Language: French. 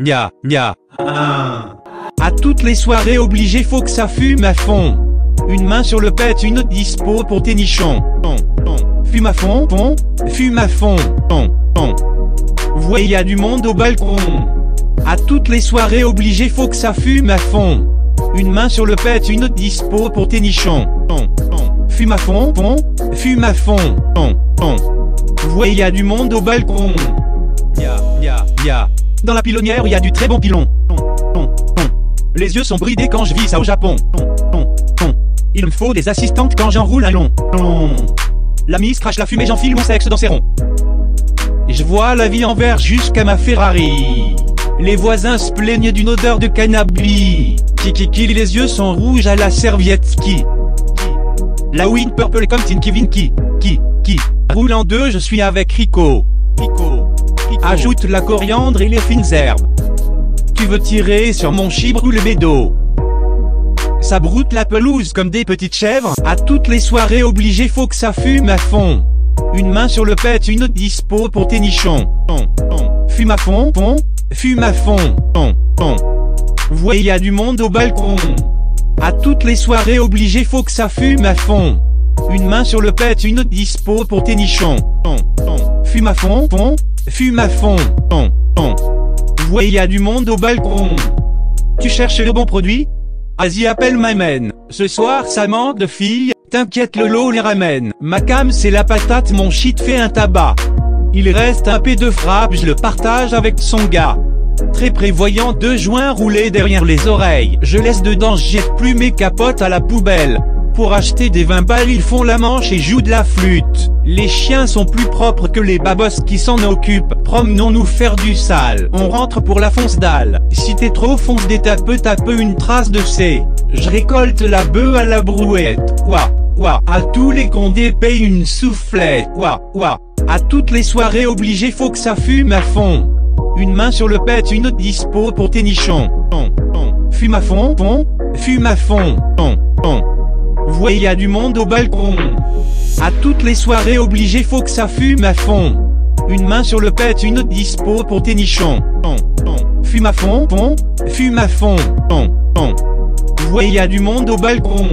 nia, nia. À toutes les soirées obligé faut que ça fume à fond. Une main sur le pet, une autre dispo pour tes nichons. Fume à fond, fume à fond. Vous voyez, y a du monde au balcon. À toutes les soirées obligé faut que ça fume à fond. Une main sur le pet, une autre dispo pour tes nichons. Fume à fond, fume à fond. Vous voyez, y a du monde au balcon. Ya. Dans la pilonnière, y a du très bon pilon. Les yeux sont bridés quand je vis ça au Japon. Il me faut des assistantes quand j'enroule un long. La miss crache la fumée, j'enfile mon sexe dans ses ronds. Je vois la vie en vert jusqu'à ma Ferrari. Les voisins se plaignent d'une odeur de cannabis. Kiki, les yeux sont rouges à la serviette ski. La win purple comme Tinky Winky. Qui roule en deux, je suis avec Rico. Ajoute la coriandre et les fines herbes. Tu veux tirer sur mon chibre ou le bédo? Ça broute la pelouse comme des petites chèvres. À toutes les soirées obligé faut que ça fume à fond. Une main sur le pet, une autre dispo pour tes nichons. Fume à fond, fume à fond. Vous voyez, y a du monde au balcon. À toutes les soirées obligé faut que ça fume à fond. Une main sur le pet, une autre dispo pour tes nichons. Fume à fond, fume à fond. Vous voyez, y a du monde au balcon. Tu cherches le bon produit? Vas-y, appelle ma man. Ce soir ça manque de filles. T'inquiète, le lot les ramène. Ma cam c'est la patate, mon shit fait un tabac. Il reste un P de frappe, je le partage avec son gars. Très prévoyant, 2 joints roulés derrière les oreilles. Je laisse dedans, je jette plus mes capotes à la poubelle. Pour acheter des 20 balles, ils font la manche et jouent de la flûte. Les chiens sont plus propres que les babos qui s'en occupent. Promenons-nous faire du sale. On rentre pour la fonce dalle. Si t'es trop fonce des t'as peu une trace de C. Je récolte la bœuf à la brouette. Ouah. À tous les condés paye une soufflette. Ouah. À toutes les soirées obligé faut que ça fume à fond. Une main sur le pet, une autre dispo pour tes nichons. Fume à fond, fume à fond. Vous voyez, y a du monde au balcon. À toutes les soirées obligé faut que ça fume à fond. Une main sur le pet, une autre dispo pour tes nichons. Fume à fond, fume à fond. Vous voyez, y a du monde au balcon.